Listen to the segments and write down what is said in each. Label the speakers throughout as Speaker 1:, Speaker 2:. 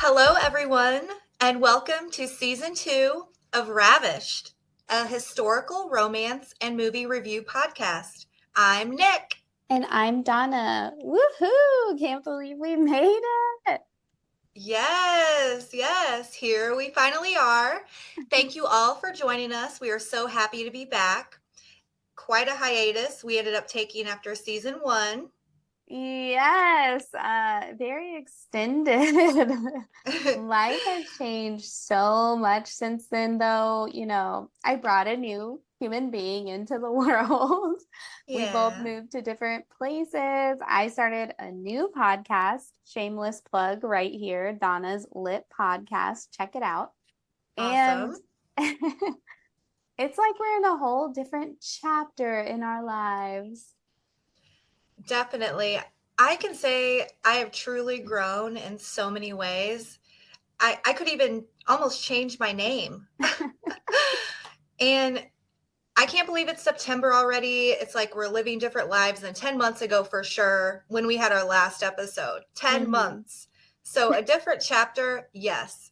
Speaker 1: Hello, everyone, and welcome to season 2 of Ravished, a historical romance and movie review podcast. I'm Nick.
Speaker 2: And I'm Donna. Woohoo! Can't believe we made it.
Speaker 1: Yes, here we finally are. Thank you all for joining us. We are so happy to be back. Quite a hiatus we ended up taking after season 1.
Speaker 2: Yes, very extended. Life has changed so much since then, though. I brought a new human being into the world. We both
Speaker 1: Yeah,
Speaker 2: moved to different places. I started a new podcast, shameless plug right here, Donna's Lit Podcast. Check it out. And
Speaker 1: awesome.
Speaker 2: it's like we're in a whole different chapter in our lives.
Speaker 1: Definitely. I can say I have truly grown in so many ways. I could even almost change my name. And I can't believe it's September already. It's like we're living different lives than 10 months ago for sure when we had our last episode. 10
Speaker 2: hmm
Speaker 1: months. So a different chapter, yes.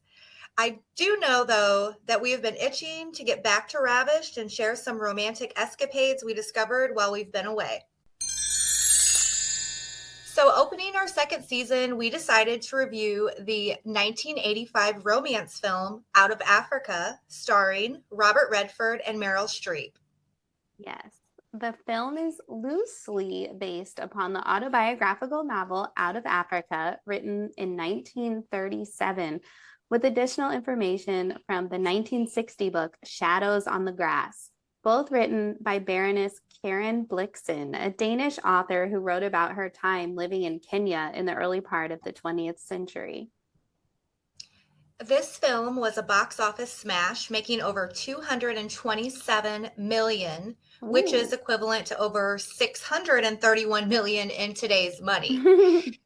Speaker 1: I do know, though, that we have been itching to get back to Ravished and share some romantic escapades we discovered while we've been away. So, opening our second season, we decided to review the 1985 romance film Out of Africa, starring Robert Redford and Meryl Streep.
Speaker 2: Yes. The film is loosely based upon the autobiographical novel Out of Africa, written in 1937, with additional information from the 1960 book Shadows on the Grass, both written by Baroness Karen Blixen, a Danish author who wrote about her time living in Kenya in the early part of the 20th century.
Speaker 1: This film was a box office smash, making over 227 million, which is
Speaker 2: Ooh.
Speaker 1: equivalent to over 631 million in today's money.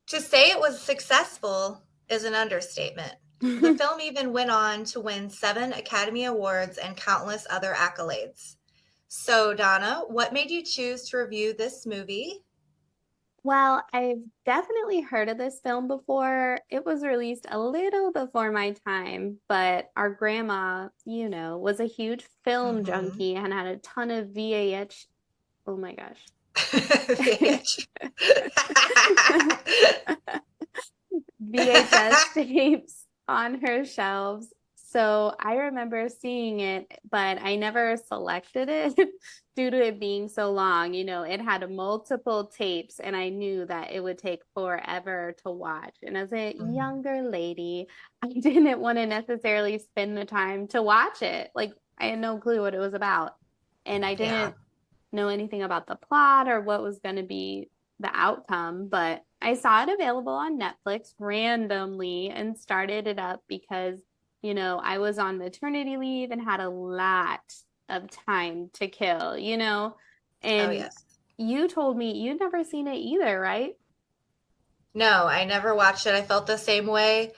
Speaker 1: To say it was successful is an understatement. The film even went on to win 7 Academy Awards and countless other accolades. So, Donna, what made you choose to review this movie?
Speaker 2: Well, I've definitely heard of this film before. It was released a little before my time, but our grandma, was a huge film
Speaker 1: Mm-hmm.
Speaker 2: junkie and had a ton of VHS. Oh my gosh.
Speaker 1: VH.
Speaker 2: VHS tapes on her shelves. So I remember seeing it, but I never selected it due to it being so long. It had multiple tapes, and I knew that it would take forever to watch. And as a
Speaker 1: Mhm.
Speaker 2: younger lady, I didn't want to necessarily spend the time to watch it. Like, I had no clue what it was about. And I
Speaker 1: Yeah.
Speaker 2: didn't know anything about the plot or what was going to be the outcome, but I saw it available on Netflix randomly and started it up because, I was on maternity leave and had a lot of time to kill,
Speaker 1: Oh,
Speaker 2: and
Speaker 1: yes.
Speaker 2: you told me you'd never seen it either, right?
Speaker 1: No, I never watched it. I felt the same way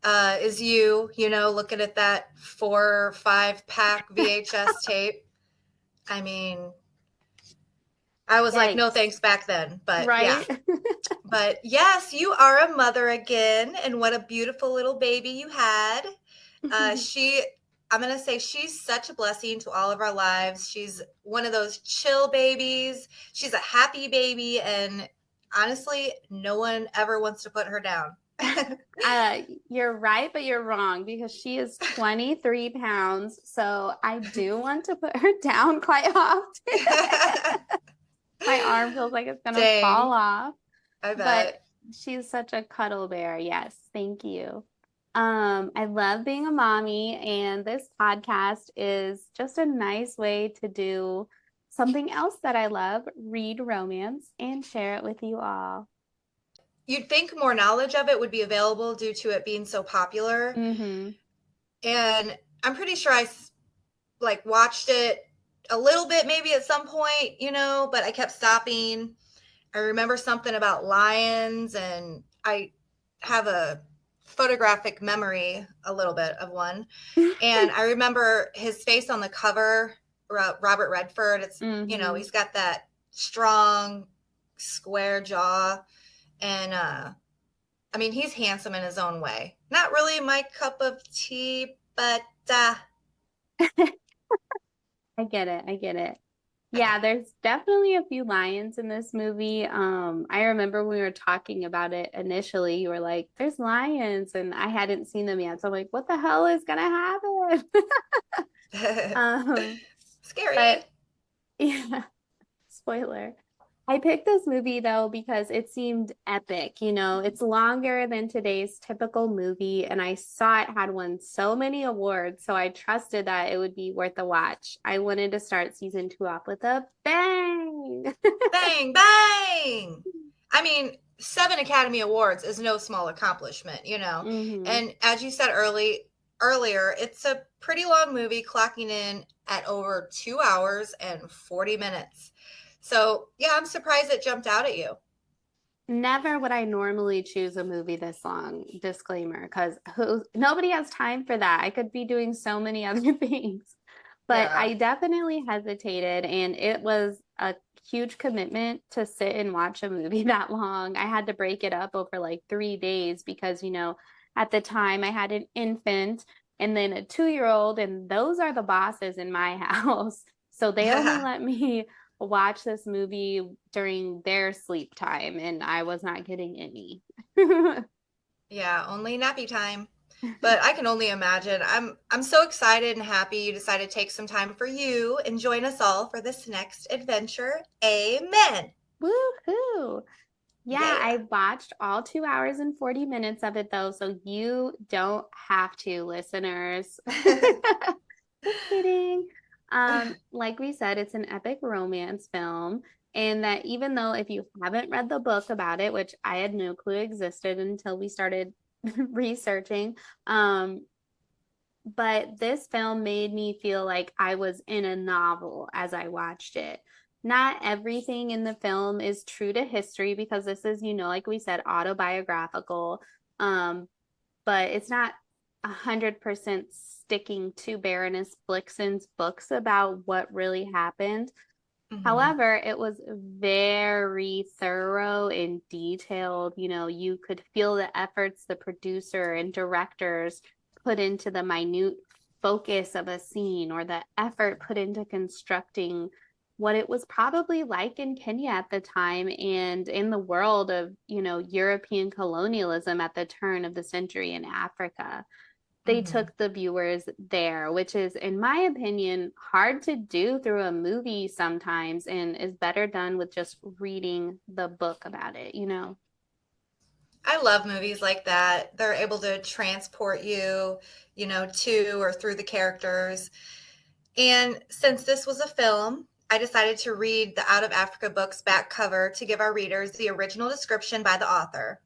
Speaker 1: as you, looking at that 4 or 5 pack VHS tape. I mean, I was like, no
Speaker 2: Yikes.
Speaker 1: thanks back then. But yeah.
Speaker 2: Right?
Speaker 1: But yes, you are a mother again. And what a beautiful little baby you had. She, I'm going to say she's such a blessing to all of our lives. She's one of those chill babies. She's a happy baby. And honestly, no one ever wants to put her down.
Speaker 2: You're right, but you're wrong because she is 23 pounds. So I do want to put her down quite often. My arm feels like it's gonna fall
Speaker 1: Dang,
Speaker 2: off,
Speaker 1: I
Speaker 2: but
Speaker 1: bet.
Speaker 2: she's such a cuddle bear. Yes, thank you. I love being a mommy, and this podcast is just a nice way to do something else that I love, read romance and share it with you all.
Speaker 1: You'd think more knowledge of it would be available due to it being so popular.
Speaker 2: Mm-hmm.
Speaker 1: And I'm pretty sure like watched it a little bit maybe at some point, but I kept stopping. I remember something about lions, and I have a photographic memory a little bit of one. And I remember his face on the cover, Robert Redford.
Speaker 2: Mm-hmm.
Speaker 1: He's got that strong, square jaw. And I mean, he's handsome in his own way. Not really my cup of tea, but
Speaker 2: I get it. I get it. Yeah, there's definitely a few lions in this movie. I remember when we were talking about it initially, you were like, there's lions, and I hadn't seen them yet. So I'm like, what the hell is gonna happen? Um, but
Speaker 1: scary.
Speaker 2: yeah, spoiler. I picked this movie though because it seemed epic. You know, it's longer than today's typical movie, and I saw it had won so many awards, so I trusted that it would be worth a watch. I wanted to start season 2 off with a bang.
Speaker 1: Bang, bang. I mean, 7 Academy Awards is no small accomplishment, you know.
Speaker 2: hmm
Speaker 1: And as you said earlier, it's a pretty long movie clocking in at over 2 hours and 40 minutes. So, yeah, I'm surprised it jumped out at you.
Speaker 2: Never would I normally choose a movie this long, disclaimer, because nobody has time for that. I could be doing so many other things. But
Speaker 1: Yeah.
Speaker 2: I definitely hesitated, and it was a huge commitment to sit and watch a movie that long. I had to break it up over like 3 days because, you know, at the time I had an infant and then a 2-year old, and those are the bosses in my house. So they only let me watch this movie during their sleep time, and I was not getting any.
Speaker 1: Yeah, only nappy time. But I can only imagine. I'm so excited and happy you decided to take some time for you and join us all for this next adventure. Amen.
Speaker 2: Woohoo! Yeah,
Speaker 1: Yeah.
Speaker 2: I watched all 2 hours and 40 minutes of it though, so you don't have to, listeners. Just kidding. Like we said, it's an epic romance film, and that even though if you haven't read the book about it, which I had no clue existed until we started researching, but this film made me feel like I was in a novel as I watched it. Not everything in the film is true to history because this is, you know, like we said, autobiographical. Um, but it's not 100% sticking to Baroness Blixen's books about what really happened.
Speaker 1: Hmm.
Speaker 2: However, it was very thorough and detailed. You know, you could feel the efforts the producer and directors put into the minute focus of a scene or the effort put into constructing what it was probably like in Kenya at the time and in the world of, you know, European colonialism at the turn of the century in Africa. They
Speaker 1: Hmm.
Speaker 2: took the viewers there, which is, in my opinion, hard to do through a movie sometimes and is better done with just reading the book about it, you know?
Speaker 1: I love movies like that. They're able to transport you, you know, to or through the characters. And since this was a film, I decided to read the Out of Africa book's back cover to give our readers the original description by the author.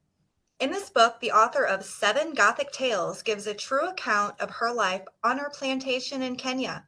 Speaker 1: In this book, the author of Seven Gothic Tales gives a true account of her life on her plantation in Kenya.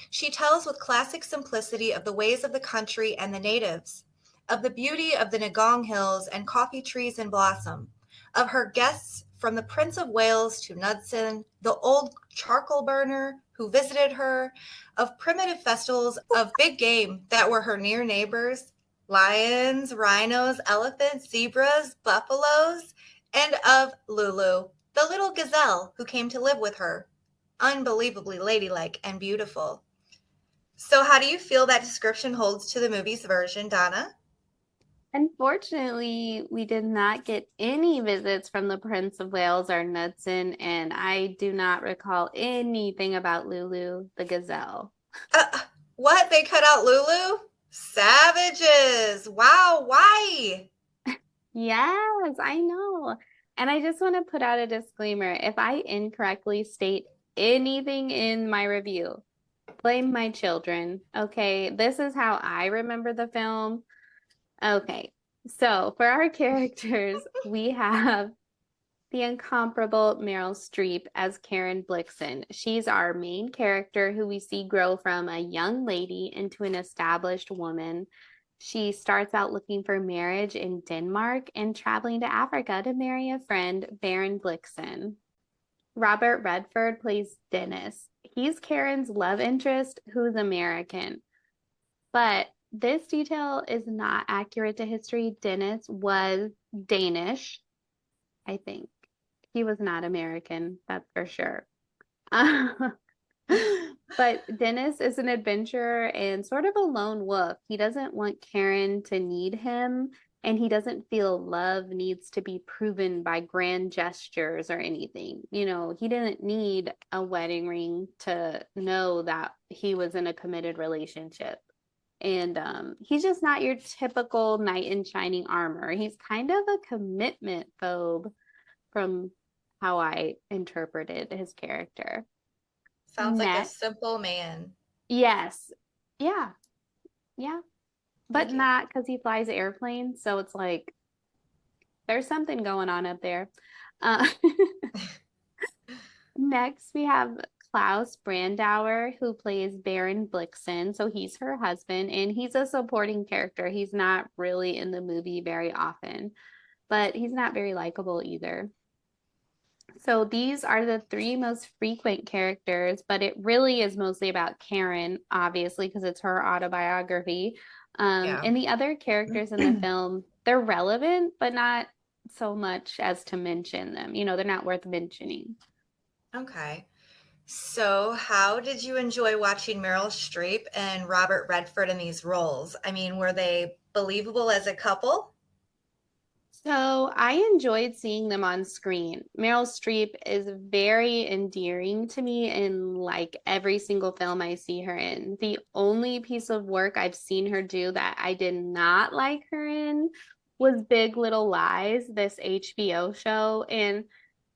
Speaker 1: She tells with classic simplicity of the ways of the country and the natives, of the beauty of the Ngong Hills and coffee trees in blossom, of her guests from the Prince of Wales to Knudsen, the old charcoal burner who visited her, of primitive festivals of big game that were her near neighbors, lions, rhinos, elephants, zebras, buffaloes, and of Lulu, the little gazelle who came to live with her, unbelievably ladylike and beautiful. So, how do you feel that description holds to the movie's version, Donna?
Speaker 2: Unfortunately, we did not get any visits from the Prince of Wales or Knudsen, and I do not recall anything about Lulu the gazelle.
Speaker 1: Uh, what? They cut out Lulu? Savages! Wow, why?
Speaker 2: Yes, I know. And I just want to put out a disclaimer. If I incorrectly state anything in my review, blame my children. Okay, this is how I remember the film. Okay, so for our characters, we have the incomparable Meryl Streep as Karen Blixen. She's our main character who we see grow from a young lady into an established woman. She starts out looking for marriage in Denmark and traveling to Africa to marry a friend, Baron Blixen. Robert Redford plays Dennis. He's Karen's love interest who's American. But this detail is not accurate to history. Dennis was Danish. I think. He was not American, that's for sure. But Dennis is an adventurer and sort of a lone wolf. He doesn't want Karen to need him, and he doesn't feel love needs to be proven by grand gestures or anything. He didn't need a wedding ring to know that he was in a committed relationship. And he's just not your typical knight in shining armor. He's kind of a commitment phobe from how I interpreted his character.
Speaker 1: Sounds like a
Speaker 2: Next.
Speaker 1: simple man.
Speaker 2: Yes. Yeah. Yeah. But
Speaker 1: Thank you.
Speaker 2: not because he flies airplanes. So it's like there's something going on up there. Uh, Next, we have Klaus Brandauer, who plays Baron Blixen. So he's her husband, and he's a supporting character. He's not really in the movie very often, but he's not very likable either. So these are the three most frequent characters, but it really is mostly about Karen, obviously, because it's her autobiography.
Speaker 1: Yeah.
Speaker 2: And the other characters in the film, they're relevant, but not so much as to mention them. They're not worth mentioning.
Speaker 1: Okay. So, how did you enjoy watching Meryl Streep and Robert Redford in these roles? I mean, were they believable as a couple?
Speaker 2: So I enjoyed seeing them on screen. Meryl Streep is very endearing to me in like every single film I see her in. The only piece of work I've seen her do that I did not like her in was Big Little Lies, this HBO show. And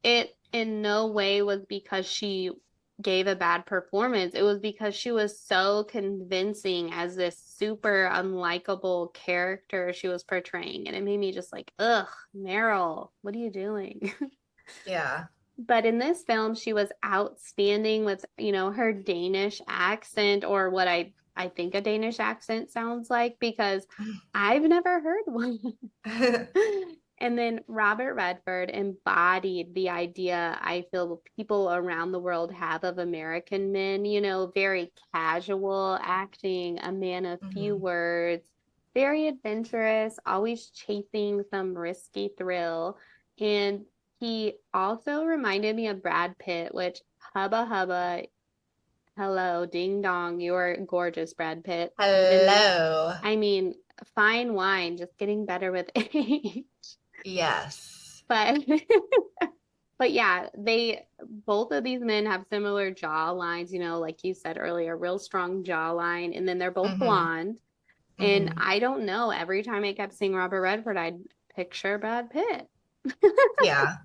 Speaker 2: it in no way was because she gave a bad performance. It was because she was so convincing as this super unlikable character she was portraying. And it made me just like, ugh, Meryl, what are you doing?
Speaker 1: Yeah.
Speaker 2: But in this film, she was outstanding with, her Danish accent, or what I think a Danish accent sounds like, because I've never heard one. And then Robert Redford embodied the idea I feel people around the world have of American men, very casual acting, a man of few
Speaker 1: Mhm.
Speaker 2: words, very adventurous, always chasing some risky thrill. And he also reminded me of Brad Pitt, which hubba hubba, hello, ding dong, you're gorgeous, Brad Pitt. Even,
Speaker 1: Hello.
Speaker 2: I mean, fine wine, just getting better with age.
Speaker 1: Yes.
Speaker 2: But but yeah, they both of these men have similar jaw lines, like you said earlier, real strong jawline, and then they're both
Speaker 1: Hmm.
Speaker 2: blonde. And
Speaker 1: Hmm.
Speaker 2: I don't know, every time I kept seeing Robert Redford, I'd picture Brad Pitt.
Speaker 1: Yeah.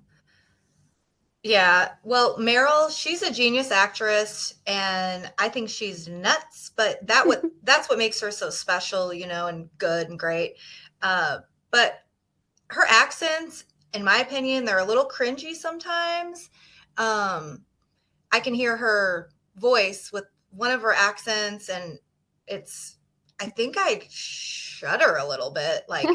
Speaker 1: Yeah. Well, Meryl, she's a genius actress and I think she's nuts, but that's what makes her so special, and good and great. But her accents, in my opinion, they're a little cringy sometimes. Um, I can hear her voice with one of her accents, and it's, I think I shudder a little bit. Like,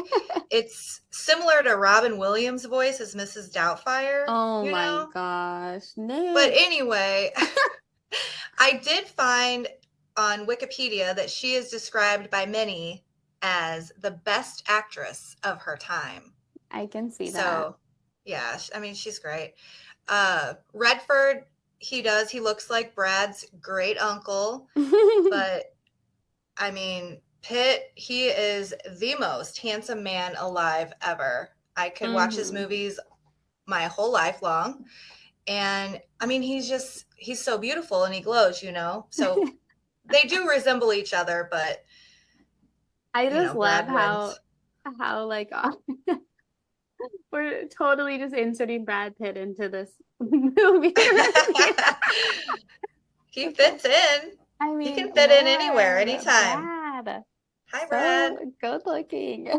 Speaker 1: it's similar to Robin Williams' voice as Mrs. Doubtfire,
Speaker 2: Oh
Speaker 1: you
Speaker 2: my
Speaker 1: know?
Speaker 2: gosh,
Speaker 1: But
Speaker 2: Nick.
Speaker 1: anyway, I did find on Wikipedia that she is described by many as the best actress of her time.
Speaker 2: I can see that.
Speaker 1: So, yeah, I mean, she's great. Redford, he looks like Brad's great uncle, but I mean, Pitt, he is the most handsome man alive ever. I could watch his
Speaker 2: Hmm.
Speaker 1: movies my whole life long. And I mean, he's so beautiful and he glows. So they do resemble each other, but
Speaker 2: I just love
Speaker 1: Brad
Speaker 2: how
Speaker 1: wins.
Speaker 2: like we're totally just inserting Brad Pitt into this movie review.
Speaker 1: He
Speaker 2: It's so,
Speaker 1: fits in.
Speaker 2: I
Speaker 1: He
Speaker 2: mean,
Speaker 1: can fit in anywhere,
Speaker 2: Lord,
Speaker 1: anytime.
Speaker 2: Brad,
Speaker 1: Hi,
Speaker 2: so
Speaker 1: Brad.
Speaker 2: good looking.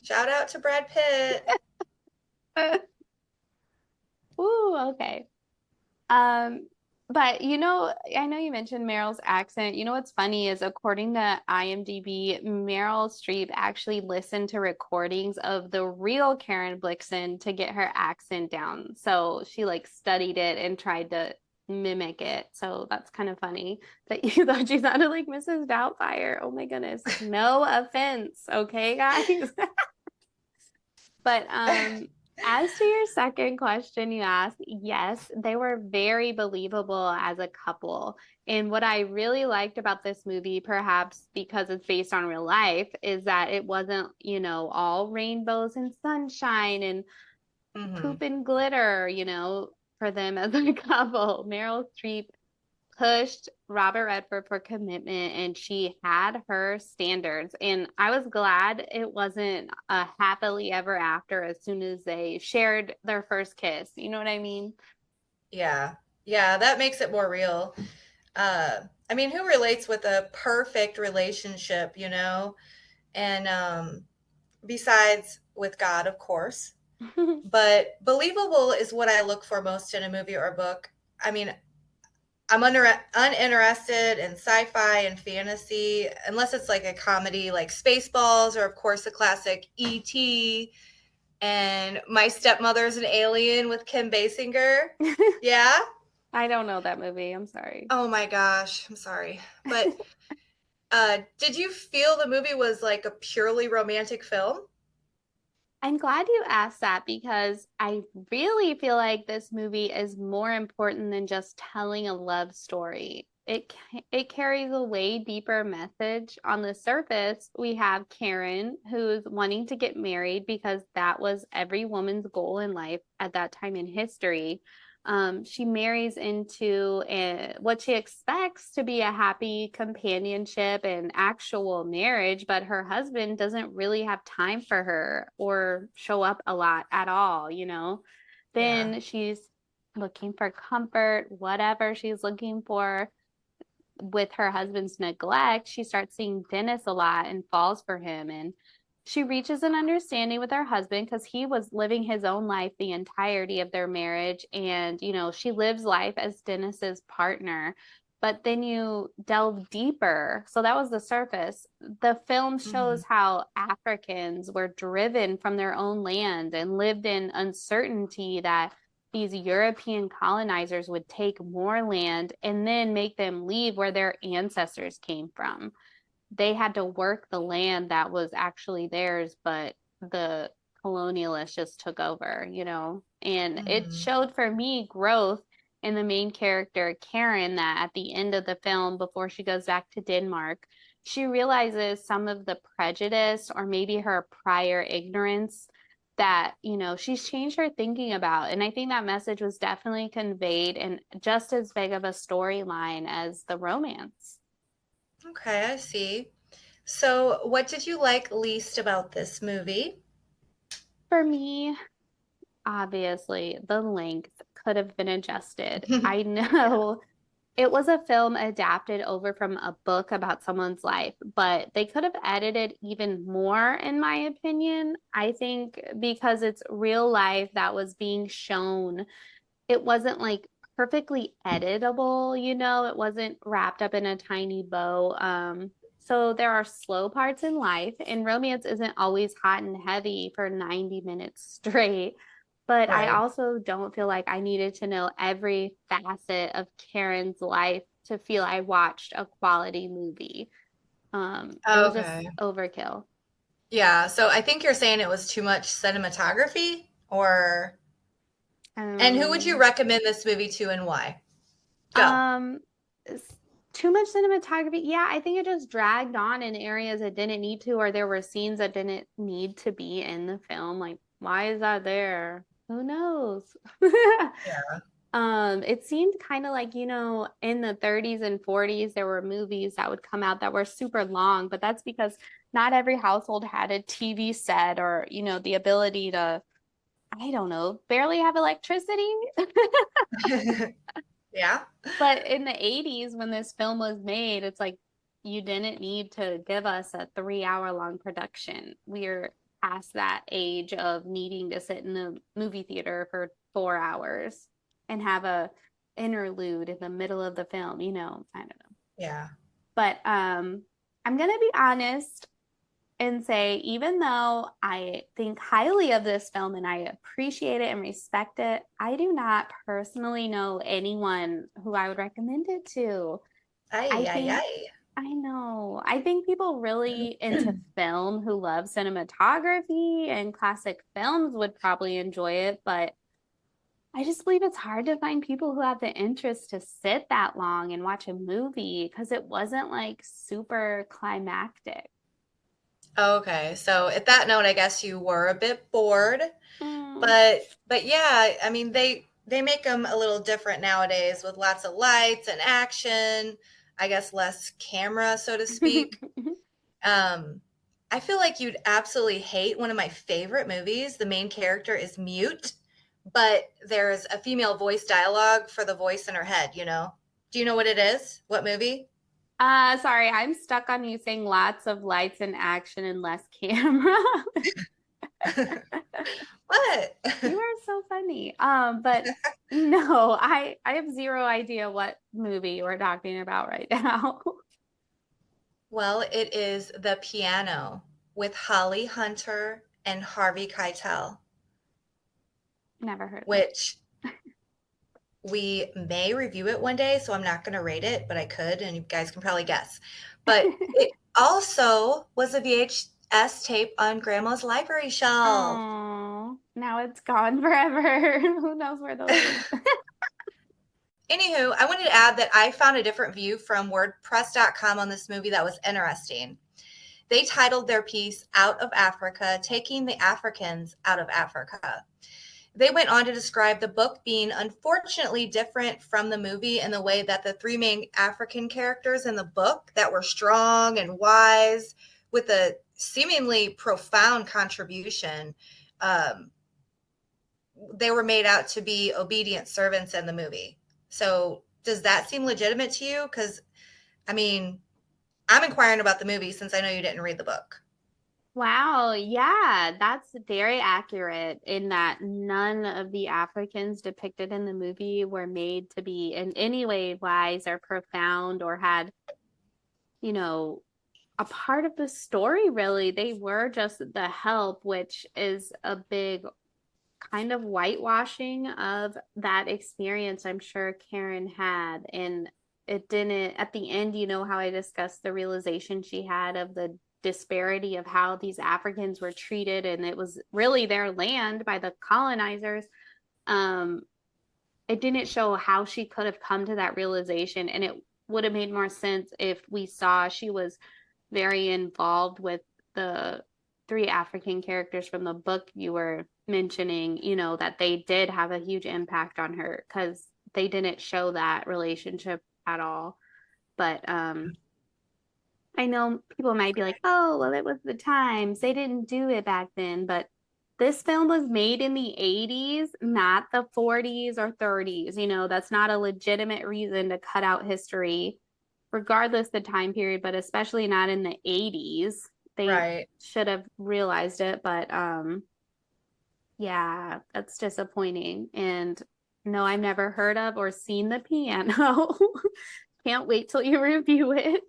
Speaker 1: Shout out to Brad Pitt.
Speaker 2: Ooh, okay. Um, but I know you mentioned Meryl's accent. What's funny is according to IMDb, Meryl Streep actually listened to recordings of the real Karen Blixen to get her accent down. So she like studied it and tried to mimic it. So that's kind of funny that you thought she sounded like Mrs. Doubtfire. Oh my goodness. No offense, okay, guys? But As to your second question you asked, yes, they were very believable as a couple. And what I really liked about this movie, perhaps because it's based on real life, is that it wasn't, all rainbows and sunshine and
Speaker 1: Hmm.
Speaker 2: poop and glitter, for them as a couple. Meryl Streep pushed Robert Redford for commitment and she had her standards. And I was glad it wasn't a happily ever after as soon as they shared their first kiss. You know what I mean?
Speaker 1: Yeah. Yeah, that makes it more real. Uh, I mean, who relates with a perfect relationship, you know? And besides with God, of course. But believable is what I look for most in a movie or a book. I mean, I'm uninterested in sci-fi and fantasy unless it's like a comedy like Spaceballs or of course the classic E.T. and My Stepmother's an Alien with Kim Basinger. Yeah?
Speaker 2: I don't know that movie. I'm sorry.
Speaker 1: Oh my gosh, I'm sorry. But did you feel the movie was like a purely romantic film?
Speaker 2: I'm glad you asked that because I really feel like this movie is more important than just telling a love story. It carries a way deeper message. On the surface, we have Karen who's wanting to get married because that was every woman's goal in life at that time in history. She marries into what she expects to be a happy companionship and actual marriage, but her husband doesn't really have time for her or show up a lot at all.
Speaker 1: Yeah.
Speaker 2: Then she's looking for comfort, whatever she's looking for with her husband's neglect, she starts seeing Dennis a lot and falls for him. And she reaches an understanding with her husband because he was living his own life the entirety of their marriage. And, she lives life as Dennis's partner. But then you delve deeper. So that was the surface. The film
Speaker 1: Hmm.
Speaker 2: shows how Africans were driven from their own land and lived in uncertainty that these European colonizers would take more land and then make them leave where their ancestors came from. They had to work the land that was actually theirs, but the colonialists just took over. And it
Speaker 1: Hmm.
Speaker 2: showed for me growth in the main character, Karen, that at the end of the film, before she goes back to Denmark, she realizes some of the prejudice or maybe her prior ignorance that, she's changed her thinking about. And I think that message was definitely conveyed in just as big of a storyline as the romance.
Speaker 1: Okay, I see. So, what did you like least about this movie?
Speaker 2: For me, obviously, the length could have been adjusted. I
Speaker 1: Yeah.
Speaker 2: know it was a film adapted over from a book about someone's life, but they could have edited even more, in my opinion. I think because it's real life that was being shown, it wasn't like perfectly editable. It wasn't wrapped up in a tiny bow. So there are slow parts in life, and romance isn't always hot and heavy for 90 minutes straight. But I
Speaker 1: Right.
Speaker 2: also don't feel like I needed to know every facet of Karen's life to feel I watched a quality movie. It was just
Speaker 1: Okay.
Speaker 2: overkill.
Speaker 1: Yeah, so I think you're saying it was too much cinematography or and who would you
Speaker 2: Um,
Speaker 1: recommend this movie to and why? Go.
Speaker 2: Um, too much cinematography. Yeah, I think it just dragged on in areas it didn't need to, or there were scenes that didn't need to be in the film. Like, why is that there? Who knows?
Speaker 1: Yeah.
Speaker 2: It seemed kind of like, in the 30s and 40s, there were movies that would come out that were super long, but that's because not every household had a TV set or, the ability to, I don't know, barely have electricity.
Speaker 1: Yeah.
Speaker 2: But in the 80s, when this film was made, it's like you didn't need to give us a 3 hour long production. We're past that age of needing to sit in the movie theater for 4 hours and have a interlude in the middle of the film, I don't know.
Speaker 1: Yeah.
Speaker 2: But I'm gonna be honest and say, even though I think highly of this film and I appreciate it and respect it, I do not personally know anyone who I would recommend it to.
Speaker 1: Ay,
Speaker 2: I
Speaker 1: ay,
Speaker 2: think
Speaker 1: ay.
Speaker 2: I know. I think people really into film who love cinematography and classic films would probably enjoy it, but I just believe it's hard to find people who have the interest to sit that long and watch a movie because it wasn't like super climactic.
Speaker 1: Okay, so at that note, I guess you were a bit bored,
Speaker 2: Mm.
Speaker 1: but yeah, I mean they make them a little different nowadays with lots of lights and action. I guess less camera, so to speak. Um, I feel like you'd absolutely hate one of my favorite movies. The main character is mute, but there's a female voice dialogue for the voice in her head, you know? Do you know what it is? What movie?
Speaker 2: Sorry, I'm stuck on you saying lots of lights and action and less camera.
Speaker 1: What?
Speaker 2: You are so funny. But no, I have zero idea what movie we're talking about right now.
Speaker 1: Well, it is The Piano with Holly Hunter and Harvey Keitel,
Speaker 2: Never heard of it.
Speaker 1: which we may review it one day, so I'm not going to rate it, but I could, and you guys can probably guess. But it also was a VHS tape on Grandma's library shelf.
Speaker 2: Oh, now it's gone forever. Who knows where those went?
Speaker 1: Anywho, I wanted to add that I found a different view from WordPress.com on this movie that was interesting. They titled their piece Out of Africa, Taking the Africans Out of Africa. They went on to describe the book being unfortunately different from the movie in the way that the three main African characters in the book that were strong and wise with a seemingly profound contribution, um, they were made out to be obedient servants in the movie. So does that seem legitimate to you? Because, I mean, I'm inquiring about the movie since I know you didn't read the book.
Speaker 2: Wow, yeah, that's very accurate in that none of the Africans depicted in the movie were made to be in any way wise or profound or had, you know, a part of the story, really. They were just the help, which is a big kind of whitewashing of that experience I'm sure Karen had. And it didn't, at the end, you know, how I discussed the realization she had of the disparity of how these Africans were treated, and it was really their land by the colonizers. Um, it didn't show how she could have come to that realization, and it would have made more sense if we saw she was very involved with the three African characters from the book you were mentioning, you know, that they did have a huge impact on her because they didn't show that relationship at all. But I know people might be like, oh, well, it was the times. They didn't do it back then. But this film was made in the 80s, not the 40s or 30s. You know, that's not a legitimate reason to cut out history, regardless the time period, but especially not in the 80s. They
Speaker 1: Right.
Speaker 2: should have realized it. But yeah, that's disappointing. And no, I've never heard of or seen the piano. Can't wait till you review it.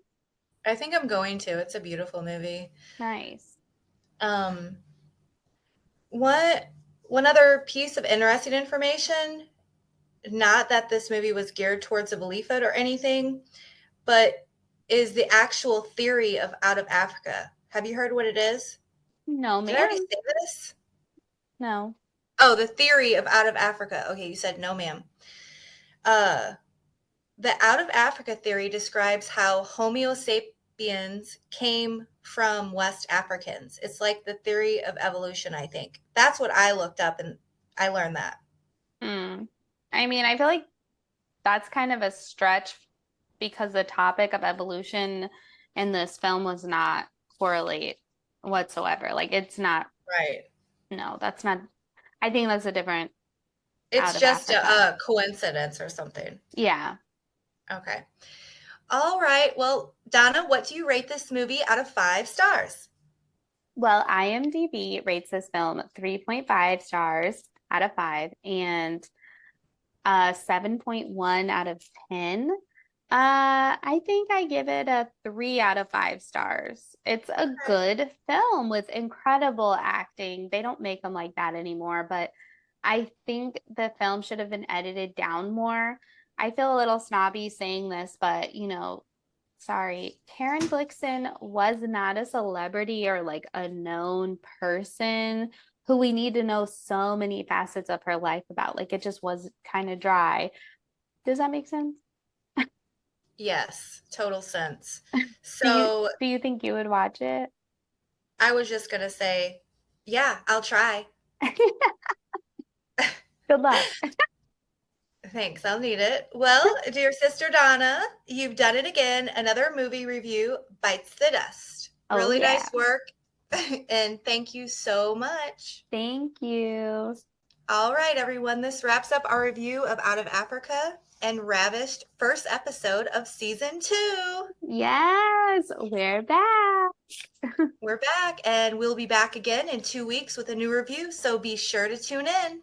Speaker 1: I think I'm going to. It's a beautiful movie.
Speaker 2: Nice.
Speaker 1: Um, what one other piece of interesting information, not that this movie was geared towards a belief it or anything, but is the actual theory of out of Africa. Have you heard what it is?
Speaker 2: No,
Speaker 1: Did I already
Speaker 2: ma'am.
Speaker 1: say this?
Speaker 2: No.
Speaker 1: Oh, the theory of out of Africa. Okay, you said no, ma'am. Uh, the out of Africa theory describes how Homo sapiens came from West Africans. It's like the theory of evolution, I think. That's what I looked up and I learned that.
Speaker 2: Hmm. I mean, I feel like that's kind of a stretch because the topic of evolution in this film was not correlate whatsoever. Like, it's not,
Speaker 1: Right.
Speaker 2: no, that's not, I think that's a different out
Speaker 1: It's
Speaker 2: of
Speaker 1: just
Speaker 2: Africa.
Speaker 1: a coincidence or something.
Speaker 2: Yeah.
Speaker 1: Okay. All right. Well, Donna, what do you rate this movie out of 5 stars?
Speaker 2: Well, IMDb rates this film 3.5 stars out of 5 and 7.1 out of 10. I think I give it a 3 out of 5 stars. It's a good film with incredible acting. They don't make them like that anymore, but I think the film should have been edited down more. I feel a little snobby saying this, but you know, sorry, Karen Blixen was not a celebrity or like a known person who we need to know so many facets of her life about. Like it just was kind of dry. Does that make sense?
Speaker 1: Yes, total sense.
Speaker 2: Do you
Speaker 1: So
Speaker 2: do you think you would watch it?
Speaker 1: I was just going to say, yeah, I'll try.
Speaker 2: Good luck.
Speaker 1: Thanks, I'll need it. Well, dear sister Donna, you've done it again. Another movie review bites the dust.
Speaker 2: Oh
Speaker 1: Really
Speaker 2: yeah.
Speaker 1: nice work. And thank you so much.
Speaker 2: Thank you.
Speaker 1: All right, everyone, this wraps up our review of Out of Africa and Ravished first episode of season 2.
Speaker 2: Yes, we're back.
Speaker 1: We're back and we'll be back again in 2 weeks with a new review, so be sure to tune in.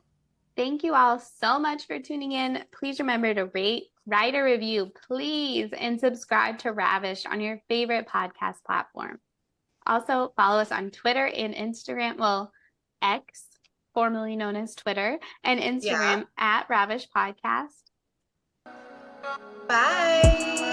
Speaker 2: Thank you all so much for tuning in. Please remember to rate, write a review, please, and subscribe to Ravish on your favorite podcast platform. Also, follow us on Twitter and Instagram, well, X, formerly known as Twitter, and
Speaker 1: Yeah.
Speaker 2: Instagram at Ravish Podcast.
Speaker 1: Bye.